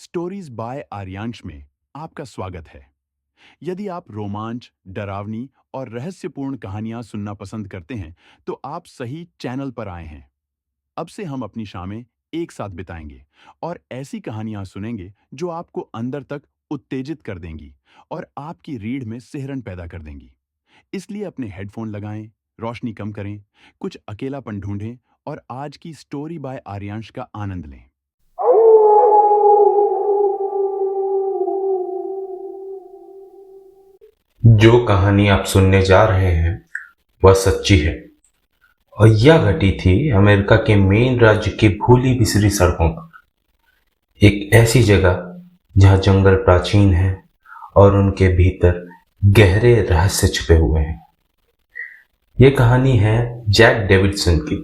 Stories bye Aaryansh में आपका स्वागत है। यदि आप रोमांच, डरावनी और रहस्यपूर्ण कहानियां सुनना पसंद करते हैं, तो आप सही चैनल पर आए हैं। अब से हम अपनी शामें एक साथ बिताएंगे और ऐसी कहानियां सुनेंगे जो आपको अंदर तक उत्तेजित कर देंगी और आपकी रीढ़ में सिहरन पैदा कर देंगी। इसलिए अपने हेडफोन लगाएं, रोशनी कम करें, कुछ अकेलापन ढूंढें और आज की स्टोरी बाय आर्यांश का आनंद लें। जो कहानी आप सुनने जा रहे हैं वह सच्ची है और यह घटी थी अमेरिका के मेन राज्य की भूली बिसरी सड़कों पर। एक ऐसी जगह जहां जंगल प्राचीन है और उनके भीतर गहरे रहस्य छुपे हुए हैं। यह कहानी है जैक डेविडसन की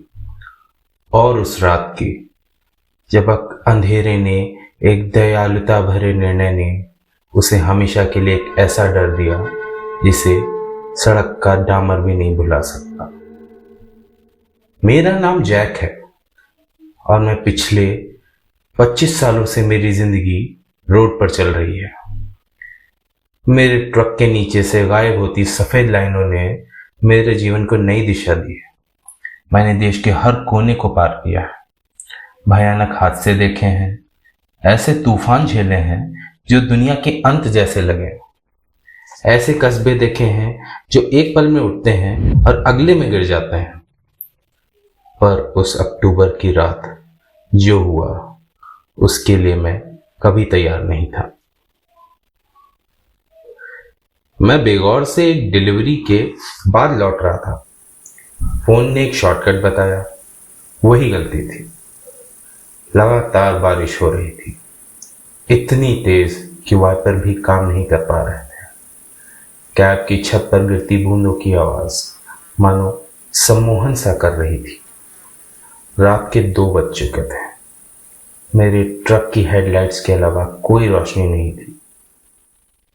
और उस रात की जब अंधेरे ने, एक दयालुता भरे निर्णय ने उसे हमेशा के लिए एक ऐसा डर दिया जिसे सड़क का डामर भी नहीं भुला सकता। मेरा नाम जैक है और मैं पिछले 25 सालों से मेरी जिंदगी रोड पर चल रही है। मेरे ट्रक के नीचे से गायब होती सफेद लाइनों ने मेरे जीवन को नई दिशा दी है। मैंने देश के हर कोने को पार किया है, भयानक हादसे देखे हैं, ऐसे तूफान झेले हैं जो दुनिया के अंत जैसे लगे, ऐसे कस्बे देखे हैं जो एक पल में उठते हैं और अगले में गिर जाते हैं। पर उस अक्टूबर की रात जो हुआ उसके लिए मैं कभी तैयार नहीं था। मैं बेगौर से एक डिलीवरी के बाद लौट रहा था। फोन ने एक शॉर्टकट बताया, वही गलती थी। लगातार बारिश हो रही थी, इतनी तेज कि वाइपर भी काम नहीं कर पा रहे थे। कैब की छत पर गिरती बूंदों की आवाज मानो सम्मोहन सा कर रही थी। रात के 2 बज चुके थे। मेरे ट्रक की हेडलाइट्स के अलावा कोई रोशनी नहीं थी,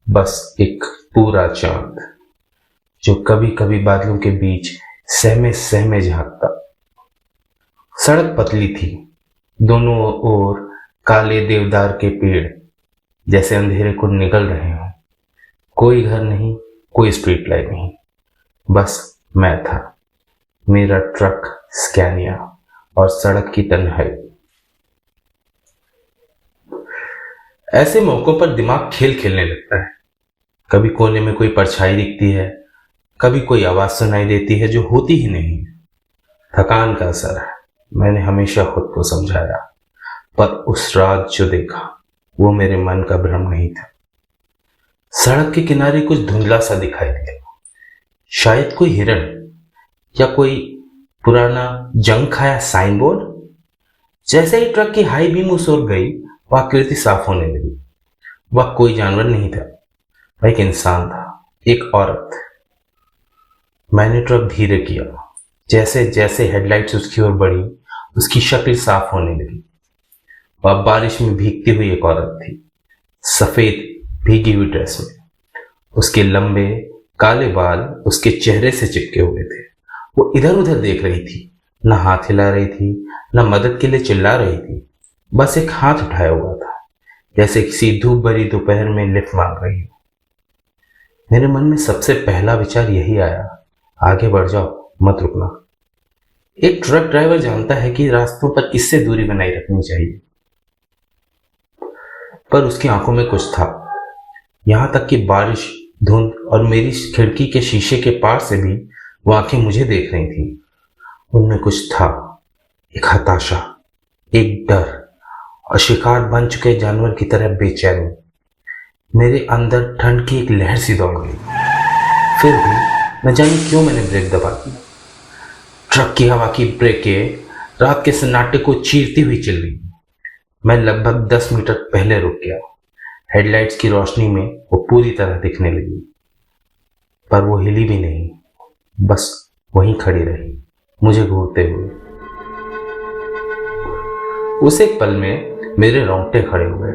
बस एक पूरा चांद जो कभी कभी बादलों के बीच सहमे सहमे झांकता। सड़क पतली थी, दोनों ओर काले देवदार के पेड़ जैसे अंधेरे को निगल रहे हों। कोई घर नहीं, कोई स्ट्रीट लाइट नहीं, बस मैं था, मेरा ट्रक स्कैनिया और सड़क की तन्हाई। ऐसे मौकों पर दिमाग खेल खेलने लगता है। कभी कोने में कोई परछाई दिखती है, कभी कोई आवाज सुनाई देती है जो होती ही नहीं है। थकान का असर है, मैंने हमेशा खुद को समझाया। पर उस रात जो देखा वो मेरे मन का भ्रम नहीं था। सड़क के किनारे कुछ धुंधला सा दिखाई दिया, शायद कोई हिरण या कोई पुराना जंग खाया साइन बोर्ड। जैसे ही ट्रक की हाई बीम उस ओर गई, वह आकृति साफ होने लगी। वह कोई जानवर नहीं था, वह एक इंसान था, एक औरत। मैंने ट्रक धीरे किया। जैसे जैसे हेडलाइट्स उसकी ओर बढ़ी, उसकी शक्ल साफ होने लगी। वह बारिश में भीगती हुई एक औरत थी, सफेद भीगी हुई ड्रेस में। उसके लंबे काले बाल उसके चेहरे से चिपके हुए थे। वो इधर उधर देख रही थी, न हाथ हिला रही थी, न मदद के लिए चिल्ला रही थी, बस एक हाथ उठाया हुआ था, जैसे किसी धूप भरी दोपहर में लिफ्ट मांग रही हो। मेरे मन में सबसे पहला विचार यही आया, आगे बढ़ जाओ, मत रुकना। एक ट्रक ड्राइवर जानता है कि रास्तों पर किससे दूरी बनाई रखनी चाहिए। पर उसकी आंखों में कुछ था, यहां तक कि बारिश, धुंध और मेरी खिड़की के शीशे के पार से भी वो आंखें मुझे देख रही थी। उनमें कुछ था, एक हताशा, एक डर और शिकार बन चुके जानवर की तरह बेचैनी। मेरे अंदर ठंड की एक लहर सी दौड़ गई। फिर भी न जाने क्यों मैंने ब्रेक दबा दी। ट्रक की हवा की ब्रेकें रात के सन्नाटे को चीरती हुई चल रही। मैं लगभग 10 मीटर पहले रुक गया। हेडलाइट्स की रोशनी में वो पूरी तरह दिखने लगी, पर वो हिली भी नहीं, बस वहीं खड़ी रही, मुझे घूरते हुए। उस एक पल में मेरे रोंगटे खड़े हुए।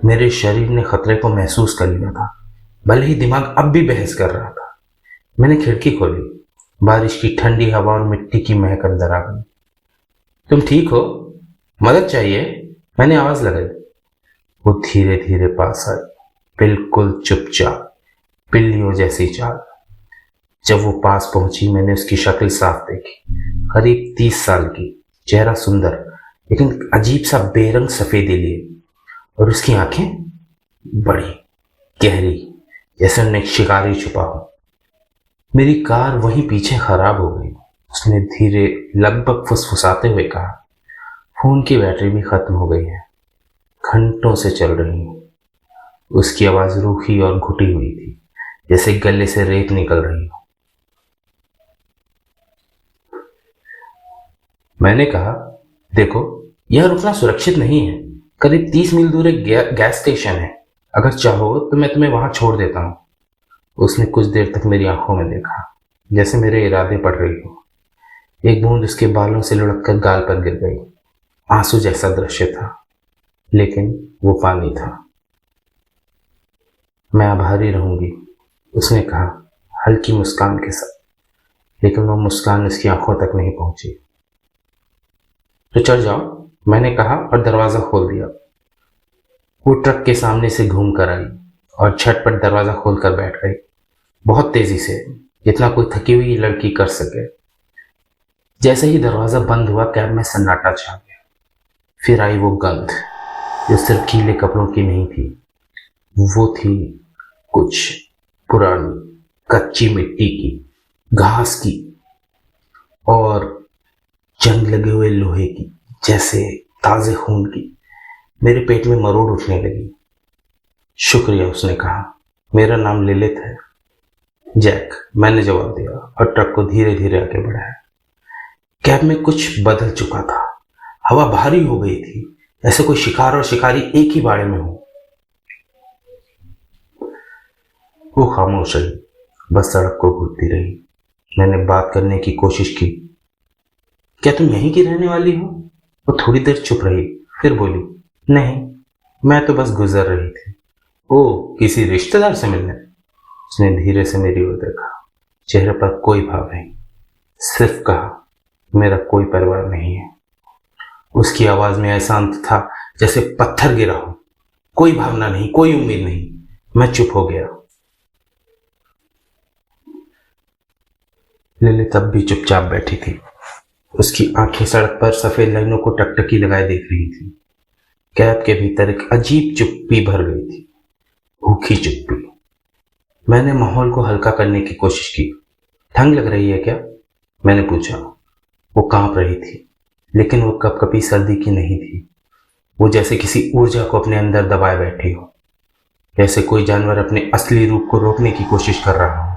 मेरे शरीर ने खतरे को महसूस कर लिया था, भले ही दिमाग अब भी बहस कर रहा था। मैंने खिड़की खोली, बारिश की ठंडी हवा और मिट्टी की महक अंदर आ गई। तुम ठीक हो? मदद चाहिए? मैंने आवाज लगाई। वो धीरे धीरे पास आई, बिल्कुल चुपचाप, बिल्लियों जैसी चाल। जब वो पास पहुंची मैंने उसकी शक्ल साफ देखी। करीब 30 साल की, चेहरा सुंदर लेकिन अजीब सा बेरंग सफेदी लिए, और उसकी आंखें बड़ी गहरी, जैसे उनमें एक शिकारी छुपा हो। मेरी कार वहीं पीछे खराब हो गई। उसने धीरे, लगभग फुसफुसाते हुए कहा, फोन की बैटरी भी खत्म हो गई है, घंटों से चल रही हूं। उसकी आवाज रूखी और घुटी हुई थी, जैसे गले से रेत निकल रही हो। मैंने कहा, देखो, यह रुकना सुरक्षित नहीं है। करीब 30 मील दूर एक गैस स्टेशन है। अगर चाहो तो मैं तुम्हें वहां छोड़ देता हूं। उसने कुछ देर तक मेरी आंखों में देखा, जैसे मेरे इरादे पढ़ रही हो। एक बूंद उसके बालों से लुढ़ककर गाल पर गिर गई। आंसू जैसा दृश्य था, लेकिन वो पानी था। मैं आभारी रहूंगी, उसने कहा, हल्की मुस्कान के साथ, लेकिन वो मुस्कान उसकी आंखों तक नहीं पहुंची। तो चढ़ जाओ, मैंने कहा और दरवाजा खोल दिया। वो ट्रक के सामने से घूम कर आई और झटपट दरवाजा खोलकर बैठ गई, बहुत तेजी से, जितना कोई थकी हुई लड़की कर सके। जैसे ही दरवाजा बंद हुआ, कैब में सन्नाटा छा गया। फिर आई वो गंध, जो सिर्फ गीले कपड़ों की नहीं थी, वो थी कुछ पुरानी, कच्ची मिट्टी की, घास की और जंग लगे हुए लोहे की, जैसे ताजे खून की। मेरे पेट में मरोड़ उठने लगी। शुक्रिया, उसने कहा, मेरा नाम लिलित है। जैक, मैंने जवाब दिया और ट्रक को धीरे धीरे आगे बढ़ाया। कैब में कुछ बदल चुका था। हवा भारी हो गई थी, ऐसे कोई शिकार और शिकारी एक ही बाड़े में हो। वो खामोश रही, बस सड़क को घूरती रही। मैंने बात करने की कोशिश की, क्या तुम यहीं की रहने वाली हो? वो थोड़ी देर चुप रही, फिर बोली, नहीं, मैं तो बस गुजर रही थी। ओ, किसी रिश्तेदार से मिलने? उसने धीरे से मेरी ओर देखा, चेहरे पर कोई भाव नहीं, सिर्फ कहा, मेरा कोई परिवार नहीं है। उसकी आवाज में ऐसा अंत था जैसे पत्थर गिरा हो। कोई भावना नहीं, कोई उम्मीद नहीं। मैं चुप हो गया। लिली तब भी चुपचाप बैठी थी। उसकी आंखें सड़क पर सफेद लाइनों को टकटकी लगाए देख रही थी। कैब के भीतर एक अजीब चुप्पी भर गई थी, भूखी चुप्पी। मैंने माहौल को हल्का करने की कोशिश की। ठंड लग रही है क्या? मैंने पूछा। वो कांप रही थी, लेकिन वो कपकपी सर्दी की नहीं थी। वो जैसे किसी ऊर्जा को अपने अंदर दबाए बैठी हो, जैसे कोई जानवर अपने असली रूप को रोकने की कोशिश कर रहा हो।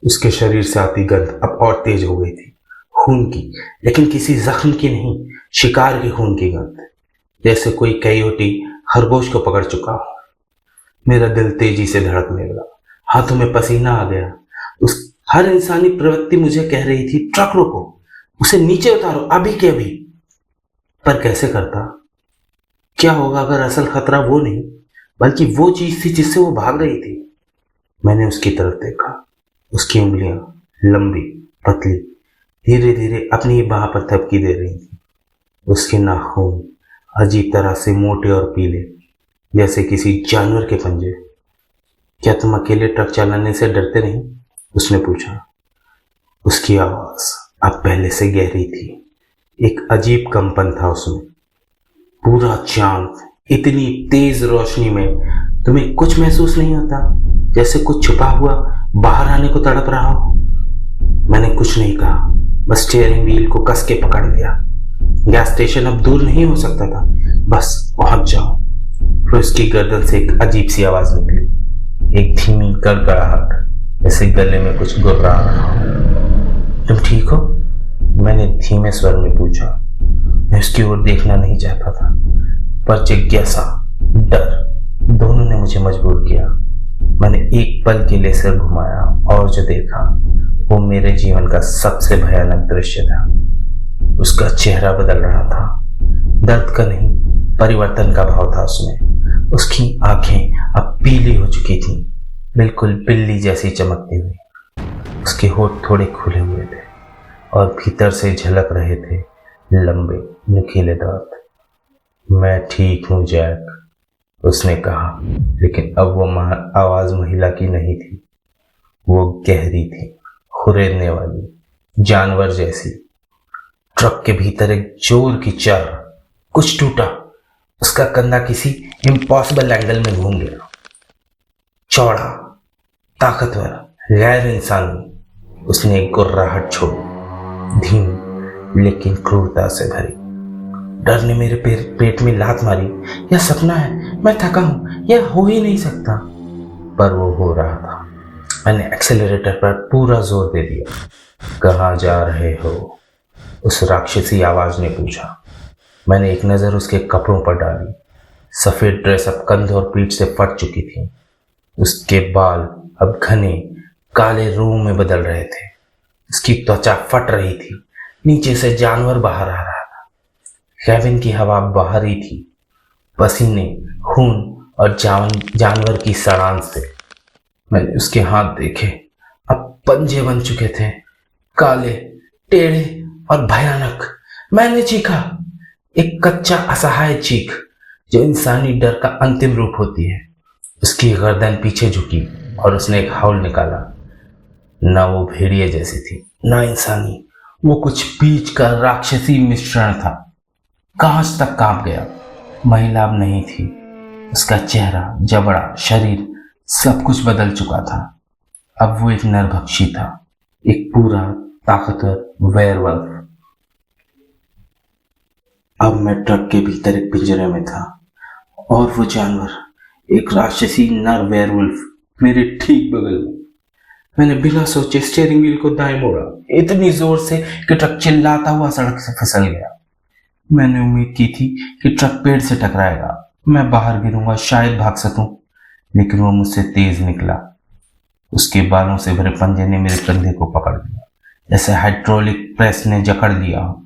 उसके शरीर से आती गंध अब और तेज हो गई थी, खून की, लेकिन किसी जख्म की नहीं, शिकार के खून की गंध, जैसे कोई कयोटी खरगोश को पकड़ चुका हो। मेरा दिल तेजी से धड़कने लगा, हाथों में पसीना आ गया। उस हर इंसानी प्रवृत्ति मुझे कह रही थी, ट्रक रोको, उसे नीचे उतारो, अभी के अभी। पर कैसे करता? क्या होगा अगर असल खतरा वो नहीं बल्कि वो चीज थी जिससे वो भाग रही थी? मैंने उसकी तरफ देखा। उसकी उंगलियां लंबी, पतली, धीरे धीरे अपनी बाह पर थपकी दे रही थी। उसके नाखून अजीब तरह से मोटे और पीले, जैसे किसी जानवर के पंजे। क्या तुम अकेले ट्रक चलाने से डरते नहीं? उसने पूछा। उसकी आवाज अब पहले से गहरी थी, एक अजीब कंपन था उसमें। पूरा चांद इतनी तेज रोशनी में तुम्हें कुछ महसूस नहीं होता, जैसे कुछ छुपा हुआ बाहर आने को तड़प रहा हो? मैंने कुछ नहीं कहा, बस स्टीयरिंग व्हील को कस के पकड़ लिया। गैस स्टेशन अब दूर नहीं हो सकता था, बस पहुंच जाओ। फिर उसकी गर्दन से एक अजीब सी आवाज निकली, एक धीमी गड़गड़ाहट, जैसे गले में कुछ गुर्रा रहा हो। तुम ठीक हो? मैंने धीमे स्वर में पूछा। मैं उसकी ओर देखना नहीं चाहता था, पर जिज्ञासा, डर, दोनों ने मुझे मजबूर किया। मैंने एक पल के लिए सिर घुमाया और जो देखा वो मेरे जीवन का सबसे भयानक दृश्य था। उसका चेहरा बदल रहा था, दर्द का नहीं, परिवर्तन का भाव था उसमें। उसकी आंखें अब पीली हो चुकी थीं, बिल्कुल बिल्ली जैसी चमकती हुई। उसके होठ थोड़े खुले हुए थे और भीतर से झलक रहे थे लंबे नुकीले दांत। मैं ठीक हूं जैक, उसने कहा, लेकिन अब वो आवाज महिला की नहीं थी। वो गहरी थी, खुरेदने वाली, जानवर जैसी। ट्रक के भीतर एक जोर की चर, कुछ टूटा। उसका कंधा किसी इम्पॉसिबल एंगल में घूम गया। चौड़ा, ताकतवर, गैर इंसानी। उसने एक गुर्राहट छोड़ी, धीमी लेकिन क्रूरता से भरी। डर ने मेरे पेट में लात मारी। यह सपना है, मैं थका हूं, यह हो ही नहीं सकता। पर वो हो रहा था। मैंने एक्सेलरेटर पर पूरा जोर दे दिया। कहाँ जा रहे हो? उस राक्षसी आवाज ने पूछा। मैंने एक नजर उसके कपड़ों पर डाली। सफेद ड्रेस अब कंध और पीठ से फट चुकी थी। उसके बाल अब घने काले रूह में बदल रहे थे। उसकी त्वचा फट रही थी। नीचे से जानवर बाहर आ रहा था। कैबिन की हवा बाहरी थी, पसीने, खून और जानवर की सड़ान से। मैंने उसके हाथ देखे, अब पंजे बन चुके थे, काले, टेढ़े और भयानक। मैंने चीखा, एक कच्चा असहाय चीख जो इंसानी डर का अंतिम रूप होती है। उसकी गर्दन पीछे झुकी और उसने एक हाउल निकाला। ना वो भेड़िए जैसी थी, ना इंसानी। वो कुछ बीच का राक्षसी मिश्रण था। कांच तक कांप गया। महिला अब नहीं थी। उसका चेहरा, जबड़ा, शरीर सब कुछ बदल चुका था। अब वो एक नरभक्षी था, एक पूरा ताकतवर वेयरवल्फ। अब मैं ट्रक के भीतर एक पिंजरे में था और वो जानवर, एक राक्षसी नर वेयरवुल्फ मेरे ठीक बगल में। मैंने बिना सोचे स्टीयरिंग व्हील को दाएं मोड़ा, इतनी जोर से कि ट्रक चिल्लाता हुआ सड़क से फिसल गया। मैंने उम्मीद की थी कि ट्रक पेड़ से टकराएगा, मैं बाहर गिरूंगा, शायद भाग सकूं, लेकिन वो मुझसे तेज निकला। उसके बालों से भरे पंजे ने मेरे कंधे को पकड़ लिया, जैसे हाइड्रोलिक प्रेस ने जकड़ लिया हो।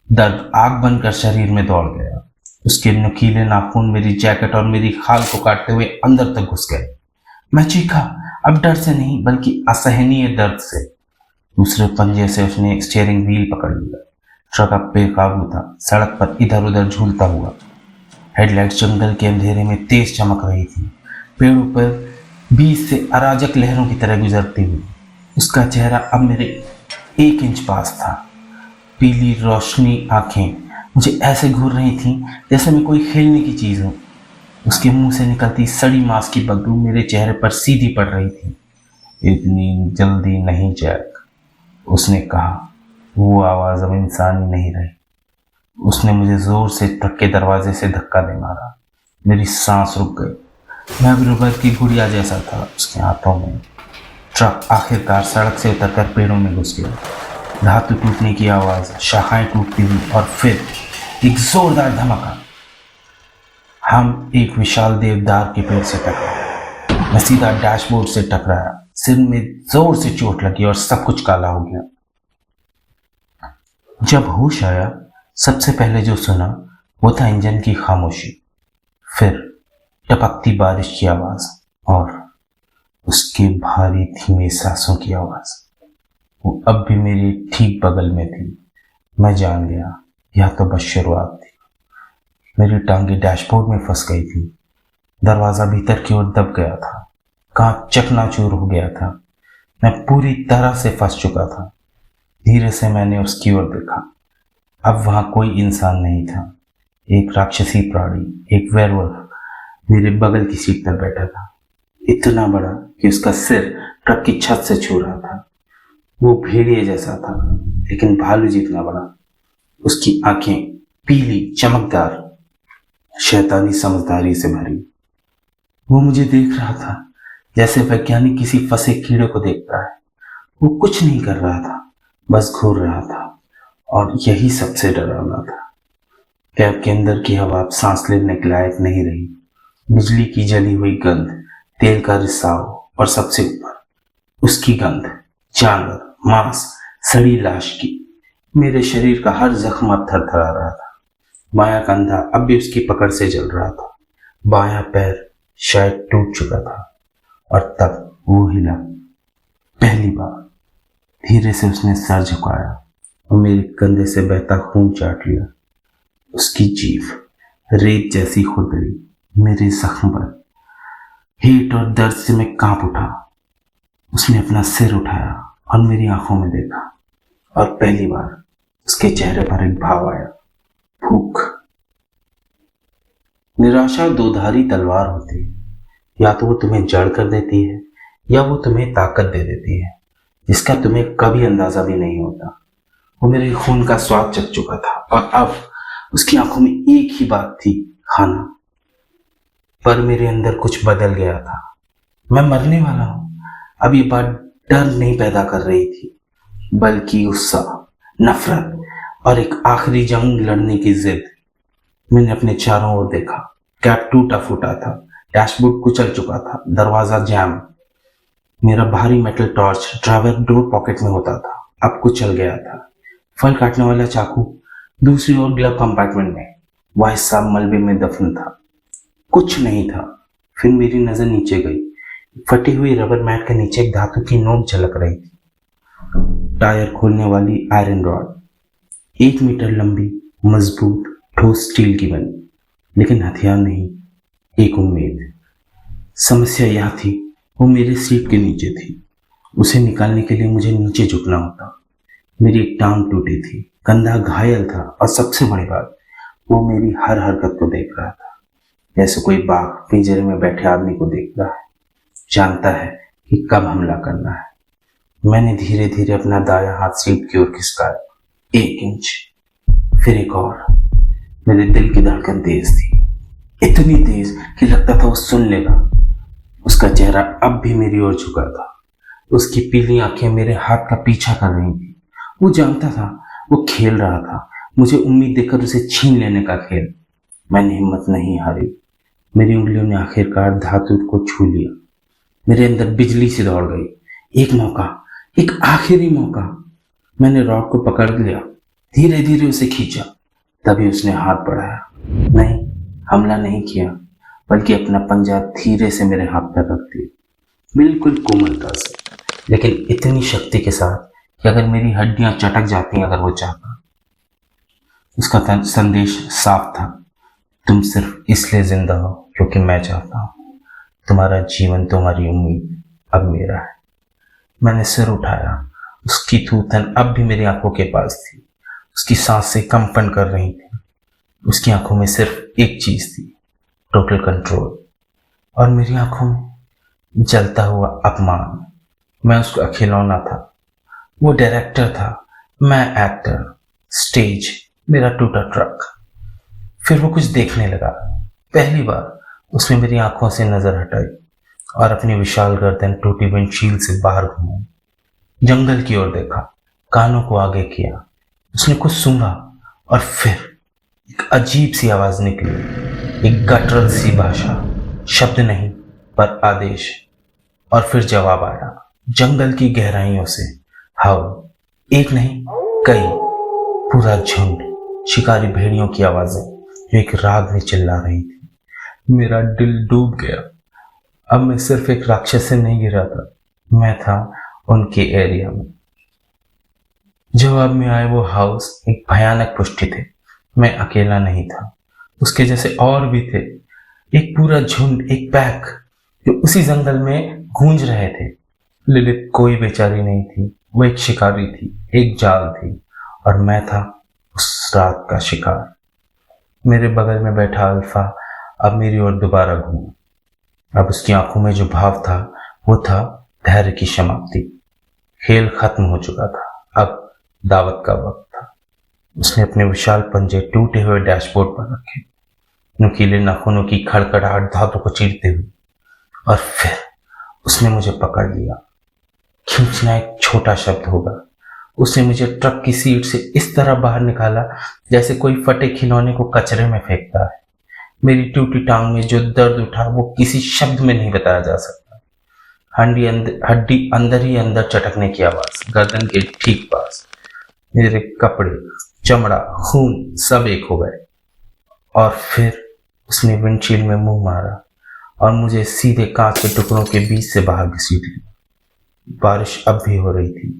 दर्द आग बनकर शरीर में दौड़ गया। उसके नुकीले नाखून मेरी जैकेट और मेरी खाल को काटते हुए अंदर तक घुस गए। मैं चीखा, अब डर से नहीं बल्कि असहनीय दर्द से। दूसरे पंजे से उसने स्टीयरिंग व्हील पकड़ लिया। ट्रक अब बेकाबू था, सड़क पर इधर उधर झूलता हुआ। हेडलाइट जंगल के अंधेरे में तेज चमक रही थी, पेड़ों पर बीच से अराजक लहरों की तरह गुजरती हुई। उसका चेहरा अब मेरे 1 इंच पास था। पीली रोशनी आंखें मुझे ऐसे घूर रही थीं जैसे मैं कोई खेलने की चीज हूं। उसके मुंह से निकलती सड़ी मांस की बदबू मेरे चेहरे पर सीधी पड़ रही थी। इतनी जल्दी नहीं जैक, उसने कहा। वो आवाज अब इंसानी नहीं रही। उसने मुझे जोर से ट्रक के दरवाजे से धक्का दे मारा। मेरी सांस रुक गई। मैं अब रबर की गुड़िया जैसा था उसके हाथों में। ट्रक आखिरकार सड़क से उतरकर पेड़ों में घुस गया। धातु टूटने की आवाज, शाखाएं टूटती हुई और फिर एक जोरदार धमाका। हम एक विशाल देवदार के पेड़ से टकराए। मैं सीधा डैशबोर्ड से टकराया। सिर में जोर से चोट लगी और सब कुछ काला हो गया। जब होश आया, सबसे पहले जो सुना वो था इंजन की खामोशी, फिर टपकती बारिश की आवाज और उसके भारी धीमे सांसों की आवाज। वो अब भी मेरे ठीक बगल में थी। मैं जान गया, यह तो बस शुरुआत थी। मेरी टांगे डैशबोर्ड में फंस गई थी। दरवाजा भीतर की ओर दब गया था। कांच चकनाचूर हो गया था। मैं पूरी तरह से फंस चुका था। धीरे से मैंने उसकी ओर देखा। अब वहां कोई इंसान नहीं था। एक राक्षसी प्राणी, एक वेयरवुल्फ मेरे बगल की सीट पर बैठा था, इतना बड़ा कि उसका सिर ट्रक की छत से छू रहा था। वो भेड़िए जैसा था, लेकिन भालू जितना बड़ा। उसकी आंखें पीली, चमकदार, शैतानी समझदारी से भरी। वो मुझे देख रहा था जैसे वैज्ञानिक किसी फंसे कीड़े को देखता है। वो कुछ नहीं कर रहा था, बस घूर रहा था, और यही सबसे डरावना था। कैब के अंदर की हवा अब सांस लेने के लायक नहीं रही। बिजली की जली हुई गंध, तेल का रिसाव और सबसे ऊपर उसकी गंध, जानवर, मांस, सड़ी लाश की। मेरे शरीर का हर जख्म अब थरथरा रहा था। बायां कंधा अब भी उसकी पकड़ से जल रहा था। बायां पैर शायद टूट चुका था। और तब वो हिला। पहली बार धीरे से उसने सर झुकाया और मेरे कंधे से बहता खून चाट लिया। उसकी जीभ रेत जैसी खुरदरी मेरे जख्म पर। हेट और दर्द से मैं कांप उठा। उसने अपना सिर उठाया और मेरी आंखों में देखा, और पहली बार उसके चेहरे पर एक भाव आया, भूख। निराशा दोधारी तलवार होती है, या तो वो तुम्हें जड़ कर देती है या वो तुम्हें ताकत दे देती है, जिसका तुम्हें कभी अंदाजा भी नहीं होता। वो मेरे खून का स्वाद चख चुका था और अब उसकी आंखों में एक ही बात थी, खाना। पर मेरे अंदर कुछ बदल गया था। मैं मरने वाला हूं। अब ये बात डर नहीं पैदा कर रही थी, बल्कि गुस्सा, नफरत और एक आखिरी जंग लड़ने की जिद। मैंने अपने चारों ओर देखा। कैब टूटा फूटा था, डैशबोर्ड कुचल चुका था, दरवाजा जैम। मेरा भारी metal torch driver door pocket में होता था, अब कुचल गया था। फल काटने वाला चाकू दूसरी ओर ग्लव कंपार्टमेंट में, वह हिस्सा मलबे में दफन था। कुछ नहीं था। फिर मेरी नजर नीचे गई। फटी हुई रबर मैट के नीचे एक धातु की नोक झलक रही थी। टायर खोलने वाली आयरन रॉड, 1 मीटर लंबी, मजबूत, ठोस स्टील की बनी, लेकिन हथियार नहीं, एक उम्मीद। समस्या यह थी, वो मेरे सीट के नीचे थी। उसे निकालने के लिए मुझे नीचे झुकना होता। मेरी एक टांग टूटी थी, कंधा घायल था, और सबसे बड़ी बात, वो मेरी हर हरकत को देख रहा था, जैसे कोई बाघ पिंजरे में बैठे आदमी को देख रहा है, जानता है कि कब हमला करना है। मैंने धीरे धीरे अपना दायां हाथ सीट की ओर खिसकाया, 1 इंच, फिर एक और। मेरे दिल की धड़कन तेज थी, इतनी तेज कि लगता था वो सुन लेगा। उसका चेहरा अब भी मेरी ओर झुका था। उसकी पीली आंखें मेरे हाथ का पीछा कर रही थी। वो जानता था, वो खेल रहा था, मुझे उम्मीद देकर उसे छीन लेने का खेल। मैंने हिम्मत नहीं हारी। मेरी उंगलियों ने आखिरकार धातु को छू लिया। मेरे अंदर बिजली सी दौड़ गई। एक मौका, एक आखिरी मौका। मैंने रॉड को पकड़ लिया, धीरे धीरे उसे खींचा। तभी उसने हाथ बढ़ाया। नहीं, हमला नहीं किया, बल्कि अपना पंजा धीरे से मेरे हाथ पर रख दिया, बिल्कुल कोमलता से, लेकिन इतनी शक्ति के साथ कि अगर मेरी हड्डियां चटक जाती अगर वो चाहता। उसका संदेश साफ था, तुम सिर्फ इसलिए जिंदा हो क्योंकि मैं चाहता हूं। तुम्हारा जीवन, तुम्हारी उम्मीद अब मेरा है। मैंने सिर उठाया। उसकी थूथन अब भी मेरी आंखों के पास थी। उसकी सांसें कंपन कर रही थी। उसकी आंखों में सिर्फ एक चीज थी, टोटल कंट्रोल। और मेरी आंखों में जलता हुआ अपमान। मैं उसका खिलौना था, वो डायरेक्टर था, मैं एक्टर। स्टेज मेरा टूटा ट्रक। फिर वो कुछ देखने लगा। पहली बार उसने मेरी आंखों से नजर हटाई और अपनी विशाल गर्दन टूटी विंडशील्ड से बाहर घुमाई। जंगल की ओर देखा, कानों को आगे किया। उसने कुछ सूंघा और फिर एक अजीब सी आवाज निकली, एक गटरल सी भाषा, शब्द नहीं पर आदेश। और फिर जवाब आया, जंगल की गहराइयों से, हाउ। एक नहीं, कई, पूरा झुंड, शिकारी भेड़ियों की आवाजें जो एक राग में चिल्ला रही थी। मेरा दिल डूब गया। अब मैं सिर्फ एक राक्षस से नहीं गिरा था, मैं था उनके एरिया में। जवाब में आए वो हाउस एक भयानक पुष्टि थे। मैं अकेला नहीं था, उसके जैसे और भी थे, एक पूरा झुंड, एक पैक जो उसी जंगल में गूंज रहे थे। लिलित कोई बेचारी नहीं थी, वो एक शिकारी थी, एक जाल थी, और मैं था उस रात का शिकार। मेरे बगल में बैठा अल्फा अब मेरी ओर दोबारा घूमा। अब उसकी आंखों में जो भाव था वो था धैर्य की समाप्ति। खेल खत्म हो चुका था, अब दावत का वक्त था। उसने अपने विशाल पंजे टूटे हुए डैशबोर्ड पर रखे, नुकीले नाखूनों की खड़खड़ाहट धातु को चीरते हुए, और फिर उसने मुझे पकड़ लिया। खींचना एक छोटा शब्द होगा। उसने मुझे ट्रक की सीट से इस तरह बाहर निकाला जैसे कोई फटे खिलौने को कचरे में फेंकता है। मेरी टूटी टांग में जो दर्द उठा वो किसी शब्द में नहीं बताया जा सकता। हड्डी अंदर ही अंदर चटकने की आवाज, गर्दन के ठीक पास। मेरे कपड़े, चमड़ा, खून सब एक हो गए। और फिर उसने विंडशील्ड में मुंह मारा और मुझे सीधे कांच के टुकड़ों के बीच से बाहर घसीट लिया। बारिश अब भी हो रही थी,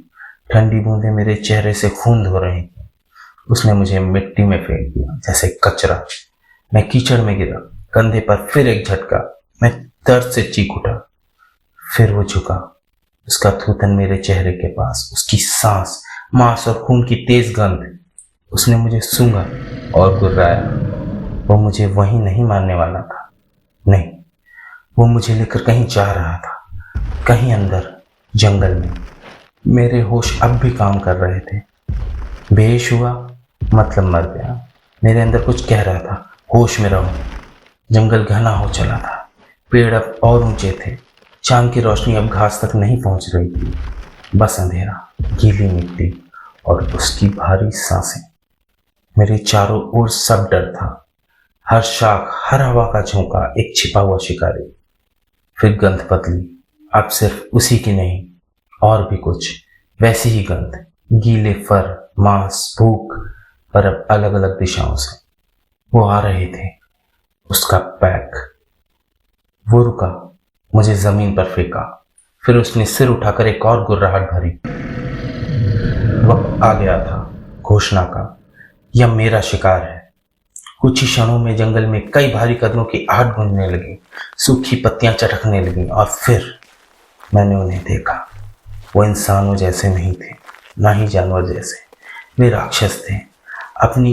ठंडी बूंदें मेरे चेहरे से खून धो रही थी। उसने मुझे मिट्टी में फेंक दिया जैसे कचरा, मैं कीचड़ में गिरा। कंधे पर फिर एक झटका। मैं दर्द से चीख उठा। फिर वो झुका। उसका थूथन मेरे चेहरे के पास, उसकी सांस, मांस और खून की तेज गंध। उसने मुझे सूंघा और गुर्राया। वो मुझे वहीं नहीं मारने वाला था। नहीं, वो मुझे लेकर कहीं जा रहा था, कहीं अंदर जंगल में। मेरे होश अब भी काम कर रहे थे। बेहोश हुआ मतलब मर गया। मेरे अंदर कुछ कह रहा था, होश में रहो। जंगल घना हो चला था। पेड़ अब और ऊंचे थे। चांद की रोशनी अब घास तक नहीं पहुंच रही थी। बस अंधेरा, गीली मिट्टी और उसकी भारी सांसें। मेरे चारों ओर सब डर था। हर शाख, हर हवा का झोंका एक छिपा हुआ शिकारी। फिर गंध बदली। अब सिर्फ उसी की नहीं, और भी कुछ वैसी ही गंध। गीले फर, मांस, भूख, पर अब अलग अलग दिशाओं से। वो आ रहे थे। उसका पैक। वो रुका, मुझे जमीन पर फेंका। फिर उसने सिर उठाकर एक और गुर्राहट भरी। वक्त आ गया था घोषणा का। यह मेरा शिकार है। कुछ ही क्षणों में जंगल में कई भारी कदमों की आहट गूंजने लगी। सूखी पत्तियां चटकने लगीं और फिर मैंने उन्हें देखा। वो इंसानों जैसे नहीं थे, ना ही जानवर जैसे। वे राक्षस थे, अपनी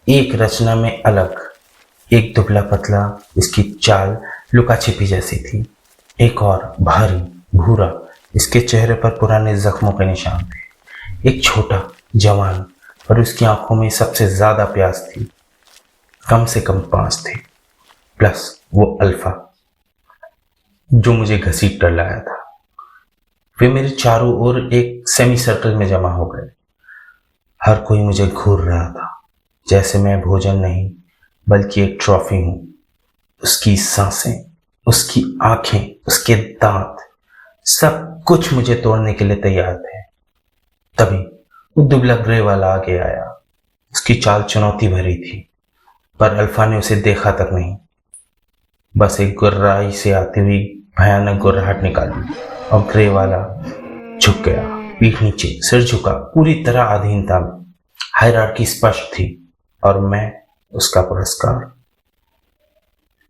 एक रचना में अलग। एक दुबला पतला, इसकी चाल लुका छिपी जैसी थी। एक और भारी, भूरा, इसके चेहरे पर पुराने जख्मों के निशान थे। एक छोटा, जवान, पर उसकी आंखों में सबसे ज्यादा प्यास थी। कम से कम 5 थे, प्लस वो अल्फा जो मुझे घसीट कर लाया था। वे मेरे चारों ओर एक सेमी सर्कल में जमा हो गए। हर कोई मुझे घूर रहा था, जैसे मैं भोजन नहीं बल्कि एक ट्रॉफी हूं। उसकी सांसें, उसकी आंखें, उसके दांत, सब कुछ मुझे तोड़ने के लिए तैयार थे। तभी वो दुबला ग्रे वाला आगे आया। उसकी चाल चुनौती भरी थी, पर अल्फा ने उसे देखा तक नहीं। बस एक गुर्राई से आती हुई भयानक गुर्राहट निकाली और ग्रे वाला झुक गया, पीठ नीचे, सिर झुका, पूरी तरह अधीनता में। हायरार्की स्पष्ट थी और मैं उसका पुरस्कार।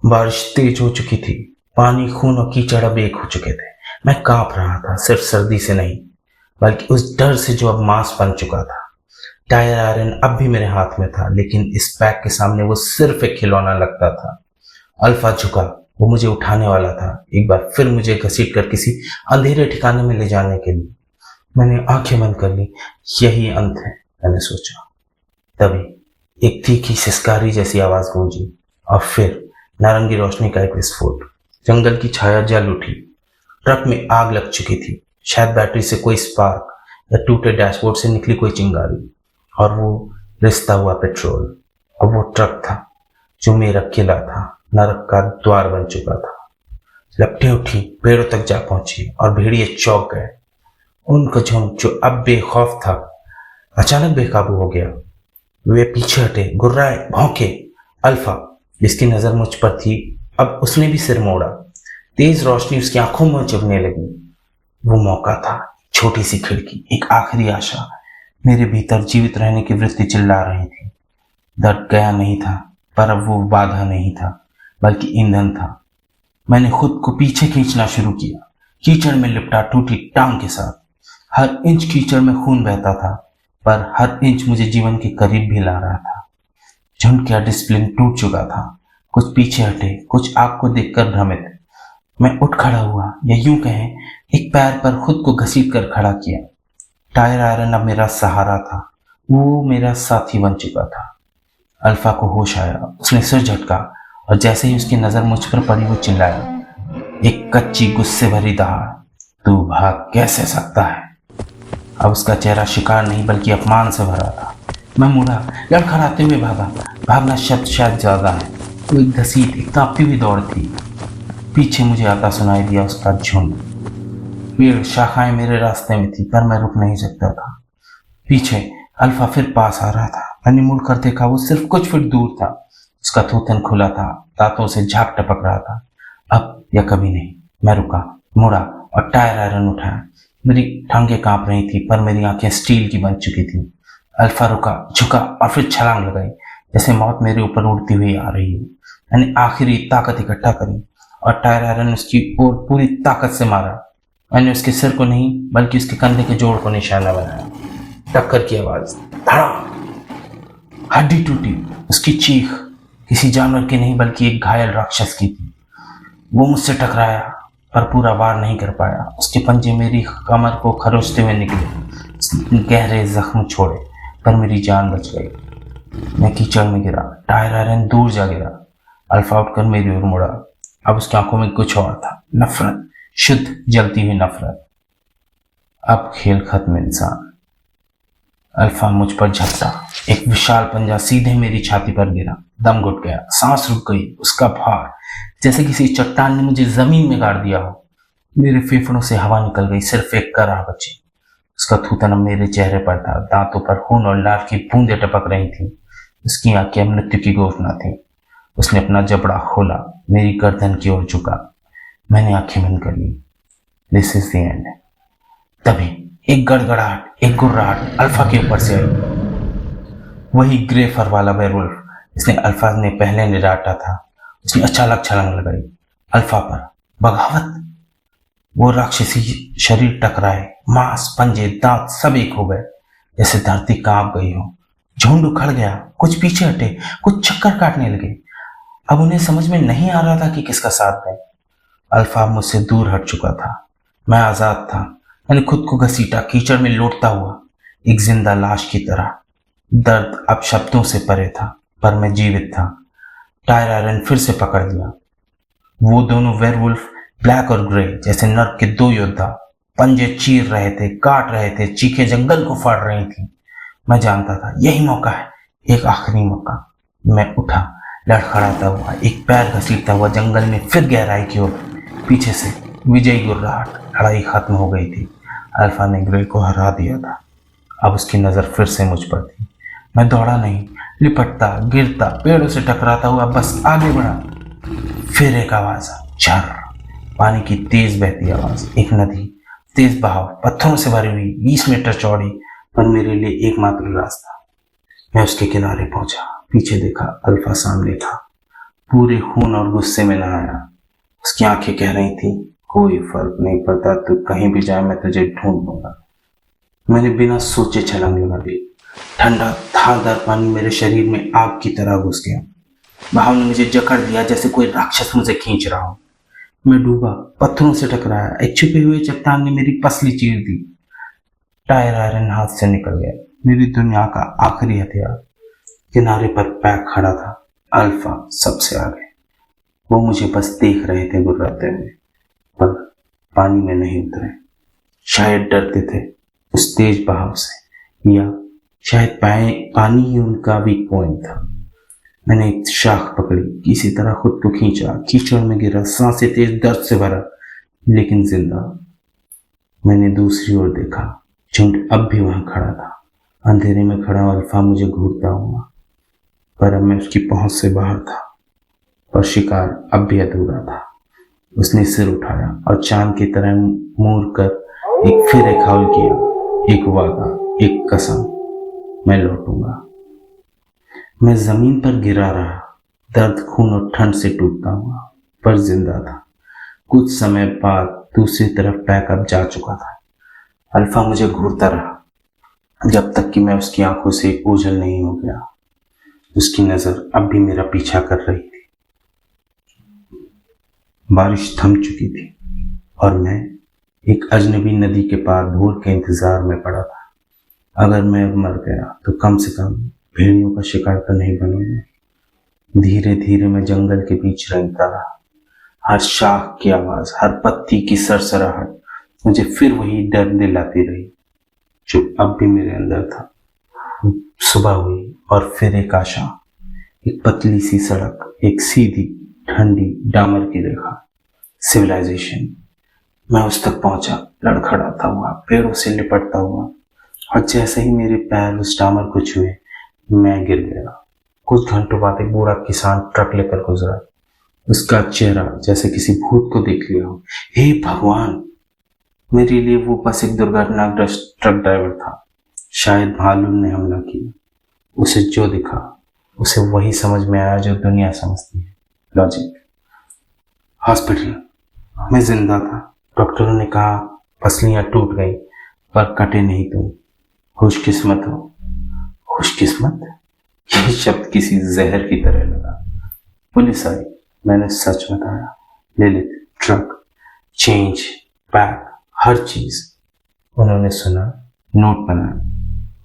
बारिश तेज हो चुकी थी। पानी, खून और कीचड़ अब एक हो चुके थे। मैं कांप रहा था, सिर्फ सर्दी से नहीं बल्कि उस डर से जो अब मांस बन चुका था। टायर आयरन अब भी मेरे हाथ में था, लेकिन इस पैक के सामने वो सिर्फ एक खिलौना लगता था। अल्फा झुका। वो मुझे उठाने वाला था, एक बार फिर मुझे घसीट कर किसी अंधेरे ठिकाने में ले जाने के लिए। मैंने आंखें बंद कर ली। यही अंत है, मैंने सोचा। तभी एक तीखी सिसकारी जैसी आवाज गूंजी और फिर नारंगी रोशनी का एक विस्फोट। जंगल की छाया जल उठी। ट्रक में आग लग चुकी थी। शायद बैटरी से कोई स्पार्क या टूटे डैशबोर्ड से निकली कोई चिंगारी, और वो रिसता हुआ पेट्रोल। और वो ट्रक था जो मेरा किला था, नरक का द्वार बन चुका था। लपटें उठी, पेड़ों तक जा पहुंची और भेड़िए चौंक गए। उनका झुंड जो अब बेखौफ था अचानक बेकाबू हो गया। वे पीछे हटे, गुर्राए, भौंके। अल्फा, जिसकी नजर मुझ पर थी, अब उसने भी सिर मोड़ा। तेज रोशनी उसकी आंखों में चुभने लगी। वो मौका था, छोटी सी खिड़की, एक आखिरी आशा। मेरे भीतर जीवित रहने की वृत्ति चिल्ला रही थी। दर्द गया नहीं था, पर अब वो बाधा नहीं था बल्कि ईंधन था। मैंने खुद को पीछे खींचना शुरू किया, कीचड़ में लिपटा टूटी टांग के साथ। हर इंच कीचड़ में खून बहता था, पर हर इंच मुझे जीवन के करीब भी ला रहा था। झुंड का डिसिप्लिन टूट चुका था। कुछ पीछे हटे, कुछ आग को देखकर भ्रमित। मैं उठ खड़ा हुआ, या यूं कहें एक पैर पर खुद को घसीट कर खड़ा किया। टायर आयरन अब मेरा सहारा था, वो मेरा साथी बन चुका था। अल्फा को होश आया, उसने सिर झटका और जैसे ही उसकी नजर मुझ पर पड़ी वो चिल्लाया, एक कच्ची गुस्से भरी दहाड़, तू भाग कैसे सकता है। अब उसका चेहरा शिकार नहीं बल्कि अपमान से भरा था। मैं मुड़ा, लड़खड़ाते हुए भागा। भागना शब्द शायद ज्यादा है, वो एक घसीट, एक कांपती हुई दौड़ थी। पीछे मुझे आता सुनाई दिया उसका झुंड। पेड़, शाखाएं मेरे रास्ते में थी, पर मैं रुक नहीं सकता था। पीछे अल्फा फिर पास आ रहा था। मैंने मुड़कर देखा, वो सिर्फ कुछ फीट दूर था। उसका थूथन खुला था, दांतों से झाग टपक रहा था। अब या कभी नहीं। मैं रुका, मुड़ा और टायर आयरन उठाया। मेरी टांगें कांप रही थी, पर मेरी आंखें स्टील की बन चुकी थी। अल्फा रुका, झुका और फिर छलांग लगाई, जैसे मौत मेरे ऊपर उड़ती हुई आ रही हो। मैंने आखिरी ताकत इकट्ठा करी और टायर आयरन उसकी ओर पूरी ताकत से मारा। मैंने उसके सिर को नहीं बल्कि उसके कंधे के जोड़ को निशाना बनाया। टक्कर की आवाज, धड़ाम, हड्डी टूटी। उसकी चीख किसी जानवर की नहीं बल्कि एक घायल राक्षस की थी। वो मुझसे टकराया पर पूरा वार नहीं कर पाया। उसके पंजे मेरी कमर को खरोचते हुए निकले, गहरे जख्म छोड़े, पर मेरी जान बच गई। मैं कीचड़ में गिरा, टायर आयरन दूर जा गिरा। अल्फा उठकर मेरी ओर मुड़ा। अब उसकी आंखों में कुछ और था, नफरत, शुद्ध जलती हुई नफरत। अब खेल खत्म इंसान। अल्फा मुझ पर झपटा। एक विशाल पंजा सीधे मेरी छाती पर गिरा। दम घुट गया, सांस रुक गई। उसका भार जैसे किसी चट्टान ने मुझे जमीन में गाड़ दिया हो। मेरे फेफड़ों से हवा निकल गई, सिर्फ एक कराह बची। उसका थूथन अब मेरे चेहरे पर था, दांतों पर खून और लार की बूंदें टपक रही थी। उसकी आंखें मृत्यु की घोषणा थी। उसने अपना जबड़ा खोला, मेरी गर्दन की ओर झुका। मैंने आंखें बंद कर ली। This is the end. तभी एक गड़गड़ाहट, एक गुर्राहट अल्फा के ऊपर से आई। वही ग्रे फर वाला वेयरवुल्फ जिसने अल्फा ने पहले निराटा था। उसने अचानक छलांग लगाई अल्फा पर। बगावत। वो राक्षसी शरीर टकराए, मांस, पंजे, दांत सब एक हो गए, जैसे धरती कांप गई हो। झुंड उखड़ गया, कुछ पीछे हटे, कुछ चक्कर काटने लगे। अब उन्हें समझ में नहीं आ रहा था कि किसका साथ दें। अल्फा मुझसे दूर हट चुका था। मैं आजाद था। मैंने खुद को घसीटा, कीचड़ में लौटता हुआ, एक जिंदा लाश की तरह। दर्द अब शब्दों से परे था, पर मैं जीवित था। टायर आयरन फिर से पकड़ लिया। वो दोनों वेयरवुल्फ, ब्लैक और ग्रे, जैसे नर्क के दो योद्धा, पंजे चीर रहे थे, काट रहे थे, चीखें जंगल को फाड़ रही थी। मैं जानता था यही मौका है, एक आखिरी मौका। मैं उठा, लड़खड़ाता हुआ, एक पैर घसीटता हुआ जंगल में फिर गहराई की ओर। पीछे से विजयी गुर्राहट। लड़ाई खत्म हो गई थी। अल्फा ने ग्रे को हरा दिया था। अब उसकी नजर फिर से मुझ पर थी। मैं दौड़ा नहीं, लिपटता, गिरता, पेड़ों से टकराता हुआ बस आगे बढ़ा। फिर एक आवाज, झर, पानी की तेज बहती आवाज। एक नदी, तेज बहाव, पत्थरों से भरी हुई, 20 मीटर चौड़ी, पर मेरे लिए एकमात्र रास्ता। मैं उसके किनारे पहुंचा, पीछे देखा, अल्फा सामने था, पूरे खून और गुस्से में नहाया। उसकी आंखें कह रही थी, कोई फर्क नहीं पड़ता, तू कहीं भी जाए, मैं तुझे ढूंढ लूंगा। मैंने बिना सोचे छलांग लगा दी। ठंडा धारदार पानी मेरे शरीर में आग की तरह घुस गया। बहाव ने मुझे जकड़ दिया, जैसे कोई राक्षस मुझे खींच रहा हो। मैं डूबा, पत्थरों से टकराया। एक छुपे हुए चट्टान ने मेरी पसली चीर दी। टायर आयरन हाथ से निकल गया। मेरी दुनिया का आखिरी हथियार किनारे पर पैक खड़ा था। अल्फा सबसे आगे। वो मुझे बस देख रहे थे गुर्राते हुए, पर पानी में नहीं उतरे। शायद डरते थे उस तेज बहाव से, या शायद पानी ही उनका वीक पॉइंट था। मैंने एक शाख पकड़ी, किसी तरह खुद को खींचा, कीचड़ में गिरा, सांसें तेज दर्द से भरा, लेकिन जिंदा। मैंने दूसरी ओर देखा, झुंड अब भी वहां खड़ा था। अंधेरे में खड़ा अल्फा मुझे घूरता हुआ, पर अब मैं उसकी पहुंच से बाहर था। पर शिकार अब भी अधूरा था। उसने सिर उठाया और चांद की तरह मूर कर एक फिर एक हौल किया, एक वादा, एक कसम, मैं लौटूंगा। मैं जमीन पर गिरा रहा, दर्द, खून और ठंड से टूटता हुआ, पर जिंदा था। कुछ समय बाद दूसरी तरफ पैकअप जा चुका था। अल्फा मुझे घूरता रहा, जब तक कि मैं उसकी आंखों से ओझल नहीं हो गया। उसकी नजर अब भी मेरा पीछा कर रही थी। बारिश थम चुकी थी और मैं एक अजनबी नदी के पार भोर के इंतजार में पड़ा था। अगर मैं अब मर गया तो कम से कम भेड़ियों का शिकार तो नहीं बनूंगा। धीरे धीरे मैं जंगल के बीच रेंगता रहा। हर शाख की आवाज, हर पत्ती की सरसराहट मुझे फिर वही डर दिलाती रही जो अब भी मेरे अंदर था। सुबह हुई और फिर एक आशा, एक पतली सी सड़क, एक सीधी ठंडी डामर की रेखा, सिविलाइजेशन। मैं उस तक पहुंचा, लड़खड़ाता हुआ, पेड़ों से लिपटता हुआ, और जैसे ही मेरे पैर उस डामर को छुए, मैं गिर गया। कुछ घंटों बाद एक बूढ़ा किसान ट्रक लेकर गुजरा। उसका चेहरा जैसे किसी भूत को देख लिया हो। हे भगवान! मेरे लिए वो बस एक दुर्घटनाग्रस्त ट्रक ड्राइवर था। शायद भालू ने हमला किया। उसे जो दिखा, उसे वही समझ में आया जो दुनिया समझती है। लॉजिक। हॉस्पिटल मैं जिंदा था। डॉक्टरों ने कहा पसलियां टूट गई पर कटे नहीं तुम। खुशकिस्मत हो। खुशकिस्मत, यह शब्द किसी जहर की तरह लगा। पुलिस आई, मैंने सच बताया। ललित, ट्रक, चेंज, बैग, हर चीज। उन्होंने सुना, नोट बनाया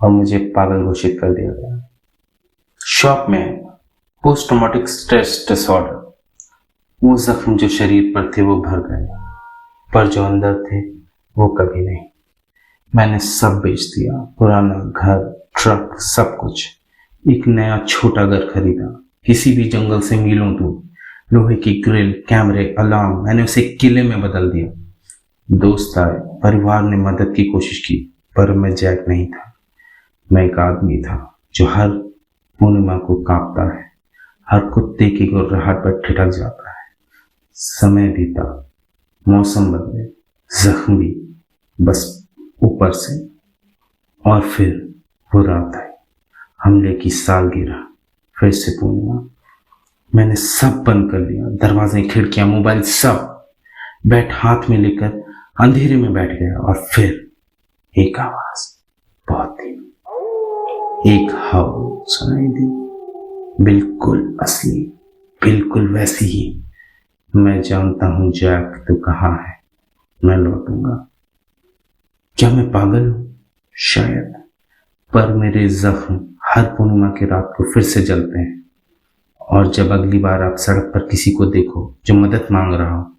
और मुझे पागल घोषित कर दिया गया। शॉप में पोस्ट ट्रॉमेटिक स्ट्रेस डिसऑर्डर। वो जख्म जो शरीर पर थे वो भर गए, पर जो अंदर थे वो कभी नहीं। मैंने सब बेच दिया, पुराना घर, ट्रक, सब कुछ। एक नया छोटा घर खरीदा, किसी भी जंगल से मीलों दूर। लोहे की ग्रिल, कैमरे, अलार्म, मैंने उसे किले में बदल दिया। दोस्त आए, परिवार ने मदद की कोशिश की, पर मैं जैक नहीं था। मैं एक आदमी था जो हर पूर्णिमा को कांपता है, हर कुत्ते की गुर्राहट पर ठिठक जाता है। समय बीता, मौसम बदले, जख्म भी, बस ऊपर से। और फिर वो रात आई, हमले की सालगिरह, फिर से पूर्णिमा। मैंने सब बंद कर लिया, दरवाजे, खिड़कियां, मोबाइल, सब। बैट हाथ में लेकर अंधेरे में बैठ गया और फिर एक आवाज, बहुत धीमी, एक हाउ सुनाई दी। बिल्कुल असली, बिल्कुल वैसी ही। मैं जानता हूं जैक तू कहाँ है, मैं लौटूंगा। क्या मैं पागल हूं? शायद, पर मेरे जख्म हर पूर्णिमा की रात को फिर से जलते हैं। और जब अगली बार आप सड़क पर किसी को देखो जो मदद मांग रहा हो,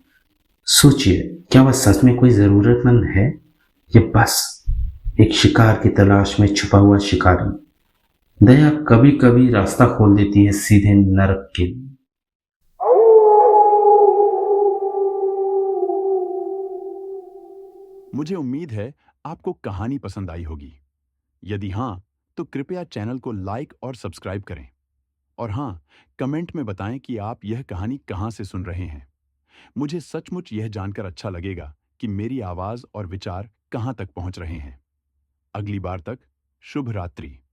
सोचिए क्या वह सच में कोई जरूरतमंद है या बस एक शिकार की तलाश में छुपा हुआ शिकारी। दया कभी कभी रास्ता खोल देती है सीधे नरक के लिए। मुझे उम्मीद है आपको कहानी पसंद आई होगी। यदि हाँ, तो कृपया चैनल को लाइक और सब्सक्राइब करें। और हाँ, कमेंट में बताएं कि आप यह कहानी कहाँ से सुन रहे हैं। मुझे सचमुच यह जानकर अच्छा लगेगा कि मेरी आवाज़ और विचार कहाँ तक पहुँच रहे हैं। अगली बार तक शुभ रात्रि।